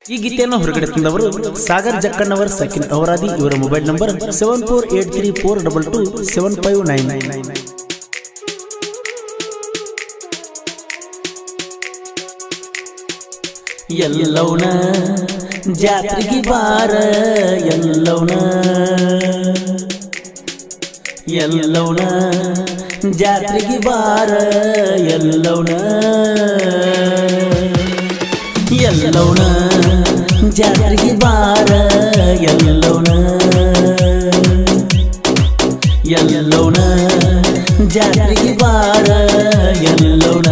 ಈ ಗೀತೆಯನ್ನು ಹೊರಗಡೆ ತಂದವರು ಸಾಗರ್ ಜಕ್ಕಣ್ಣವರ್ ಸಕಿನ್ ಅವರಾದಿ. ಇವರ ಮೊಬೈಲ್ ನಂಬರ್ 7483422759. ಎಲ್ಲವನ ಜಾತ್ರೆಗೆ ಬಾರ ಎಲ್ಲವನ ಎಲ್ಲವನ ಜಾತ್ರೆಗೆ ಬಾರ ಎಲ್ಲವನ ಎಲ್ಲವನ ಜಾತ್ರೆಗೆ ಬಾರ ಎಲ್ಲವನ ಎಲ್ಲವನ ಜಾತ್ರೆಗೆ ಬಾರ ಎಲ್ಲವನ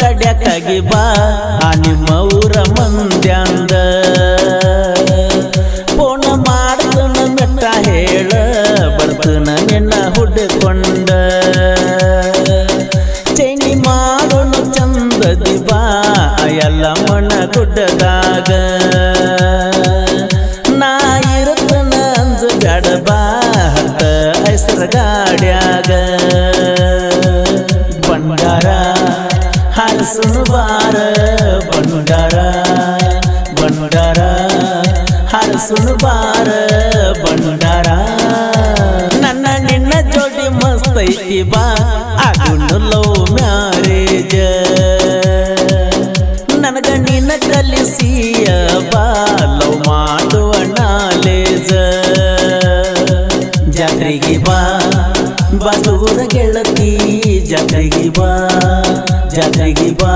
ಕಡ್ಯಾಕಾಗಿ ಬಾ ಆ ನಿಮ್ಮ ಊರ ಮಂದ್ಯಾಂದ ಫೋನ ಮಾಡ್ತನ ಮೆಟ್ಟ ಹೇಳ ಬರ್ತನ ನಿನ್ನ ಹುಡ್ಕೊಂಡ ಚೈನಿ ಮಾಡೋಣ ಚಂದದಿ ಬಾ ಎಲ್ಲ ಮಣ್ಣ ಗುಡ್ಡದಾಗ ನಾ ಇರುತ್ತನ ಅಂಜು ಬ್ಯಾಡ ಬಾ ಹತ್ತ ಐಸರ ಗಾಡ್ಯಾಗ ಬಂಡಾರ ಹರಸುನು ಬಾರ ಬಂಡಾರ ಬಂಡಾರ ಹರಸುನು ಬಾರ ಬಂಡಾರ ನನ್ನ ನಿನ್ನ ಜೋಡಿ ಮಸ್ತ್ ಐತಿ ಬಾ ಆಗುನು ಲವ್ ಮ್ಯಾರೇಜ್ ನನಗ ನಿನ್ನ ಕಲಿಸಿಯ ಬಾ ಲವ್ ಮಾಡುವ ನಾಲೇಜ್ ಜಾತ್ರೆಗೆ ಬಾ ಬಾಜೂರ ಗೆಳತಿ ಜಾತ್ರೆಗೆ ಬಾ ಜಾತ್ರೆಗೆ ಬಾ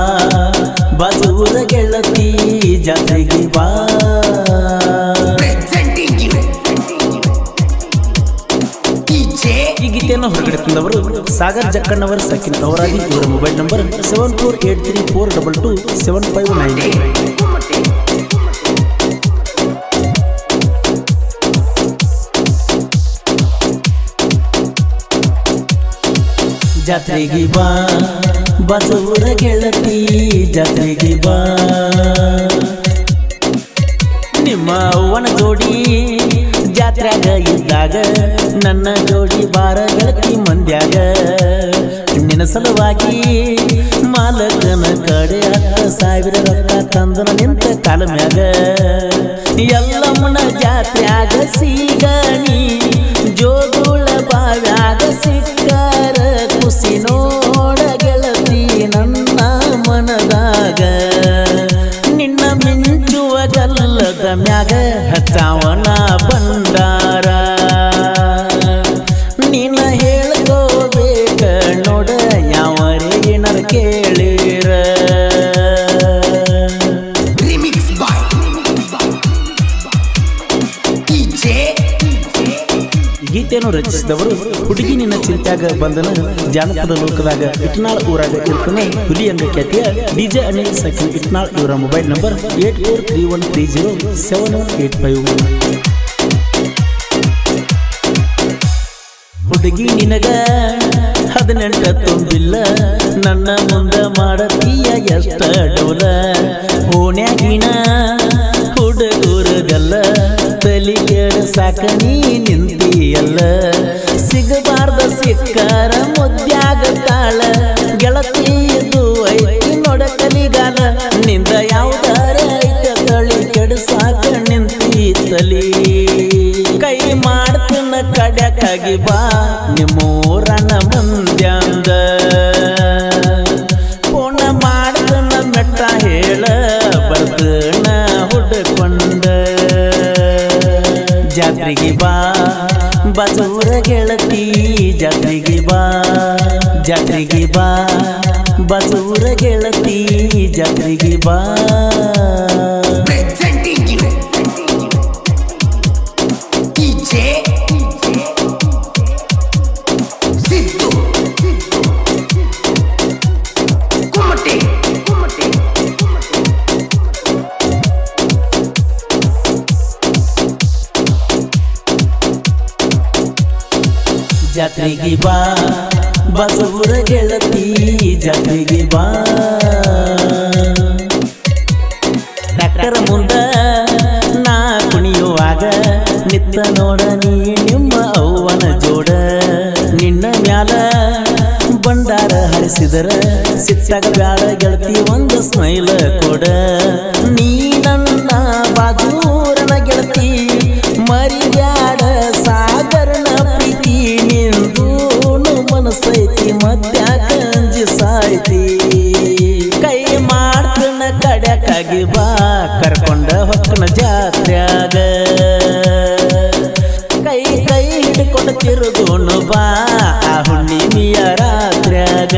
ಬಾಜೂರ ಗೆಳತಿ ಜಾತ್ರೆಗೆ ಬಾ. ಈ ಗೀತೆಯನ್ನು ಹೊರಗಡೆ ತಂದವರು ಸಾಗರ್ ಜಕ್ಕಣ್ಣವರ್ ಸಕಿನ್ ಅವರಾದಿ. ಇವರ ಮೊಬೈಲ್ ನಂಬರ್ 7483422759. ಜಾತ್ರೆಗೆ ಬಾ ಬಾಜೂರ ಗೆಳತಿ ಜಾತ್ರೆಗೆ ಬಾ ನಿಮ್ಮ ಅವ್ವನ ಜೋಡಿ ಜಾತ್ರೆಗ ಇದ್ದಾಗ ನನ್ನ ಜೋಡಿ ಬಾರ ಗೆಳತಿ ಮಂದ್ಯಾಗ ನಿನ್ನ ಸಲುವಾಗಿ ಮಾಲಕನ ಕಡೆ 10,000 ರೊಕ್ಕ ತಂದನ ನಿಂತ ಕಾಲ ಮ್ಯಾಗ ಎಲ್ಲಮ್ಮನ ಜಾತ್ರೆಯಾಗ ಸಿಗನಿ ಜೋಗುಳ ಬಾವ್ಯಾಗ ಸಿಕ್ಕಾರ ಖುಷಿ ನೋಡ ಗೆಳತಿ ನನ್ನ ಮನದಾಗ ನಿನ್ನ ಮಿಂಚುವ ಗಲ್ಲದ ಮ್ಯಾಗ ಹಚ್ಚಾವನ ಬಂಡಾರ ನಿನ್ನ ಹೇಳ್ಕೋಬೇಕ ನೋಡ ಯಾವರೇ ಏನಾರ ಕೇಳಿರ. ಗೀತೆಯನ್ನು ರಚಿಸಿದವರು ಹುಡುಗಿ ನಿನ್ನ ಚಿಂತ್ಯಾಗ ಬಂದನ ಜಾನಪದ ಲೋಕದಾಗ ಇಟ್ನಾಳ್ ಊರಾಗ ಇರ್ತಾನ ಹುಲಿ ಎಂಬ ಖ್ಯಾತಿಯ DJ ಅನಿಲ್ ಸಕಿನ್ ಇಟ್ನಾಳ್. ಇವರ ಮೊಬೈಲ್ ನಂಬರ್ 8431307185. ಹುಡುಗಿ ನಿನಗ 18 ತುಂಬಿಲ್ಲ ನನ್ನ ಮುಂದ ಮಾಡತೀಯ ಎಷ್ಟ ಡೋಲ ಓಣ್ಯಾಗಿನ ಹುಡುಗರಗಲ್ಲ ತಲಿಗೆಡ ಸಾಕ ನೀ ನಿಂತಿಯಲ್ಲ ಸಿಗಬಾರ್ದ ಸಿಕ್ಕಾರ ಮುದ್ಯಾಗ ತಾಳ ಗೆಳತಿ ಇದು ಐತಿ ನೋಡ ಕಲಿಗಾಲ ನಿಂದ ಯಾವ್ದಾರ ಐತ ತಳಿ ಕೆಡಸಾಕ ನಿಂತಿ ತಲಿ ಕೈ ಮಾಡ್ತನ ಕಡ್ಯಾಕಾಗಿ ಬಾ ನಿಮ್ಮೂರನ ಮಂದ್ಯಾಂದ ಫೋನ ಮಾಡ್ತನ ಮೆಟ್ಟ ಹೇಳ ಬರ್ತನ ಹುಡ್ಕೊಂಡ ಜಾತ್ರೆಗೆ ಬಾ ಬಾಜೂರ ಗೆಳತಿ ಜಾತ್ರೆಗೆ ಬಾ ಜಾತ್ರೆಗೆ ಬಾ ಬಾಜೂರ ಗೆಳತಿ ಜಾತ್ರೆಗೆ ಬಾ. ಜಾತ್ರೆಗೆ ಬಾ ಬಸವರ ಗೆಳತಿ ಜಾತ್ರೆಗೆ ಬಾ ನಿತ್ತ ನೋಡ ನೀ ನಿಮ್ಮ ಅವ್ವನ ಜೋಡ ನಿನ್ನ ಮ್ಯಾಲ ಬಂಡಾರ ಹರಿಸಿದರ ಸಿಟ್ಟಾಗ ಬ್ಯಾಡ ಗೆಳತಿ ಒಂದು ಸ್ಮೈಲ ಕೊಡ ನೀ ನನ್ನ ಬಾಜೂರನ ಗೆಳತಿ ಮರಿಬ್ಯಾಡ ಸಾಗರನ ಪ್ರೀತಿ ನಿಂದೂನು ಮನಸ್ಸೈತಿ ಮತ್ಯಾಕ ಅಂಜಿ ಸಾಯ್ತಿ ಕೈ ಮಾಡ್ತನ ಕಡ್ಯಾಕಾಗಿ ಬಾ ಕರ್ಕೊಂಡ ಹೊಕ್ಕನ ಜಾತ್ರ್ಯಾಗ ಕೈ ಕೈ ಹಿಡ್ಕೊಂಡು ತಿರುಗೋನು ಬಾ ಆ ಹುಣ್ಣಿಮೆಯ ರಾತ್ರ್ಯಾಗ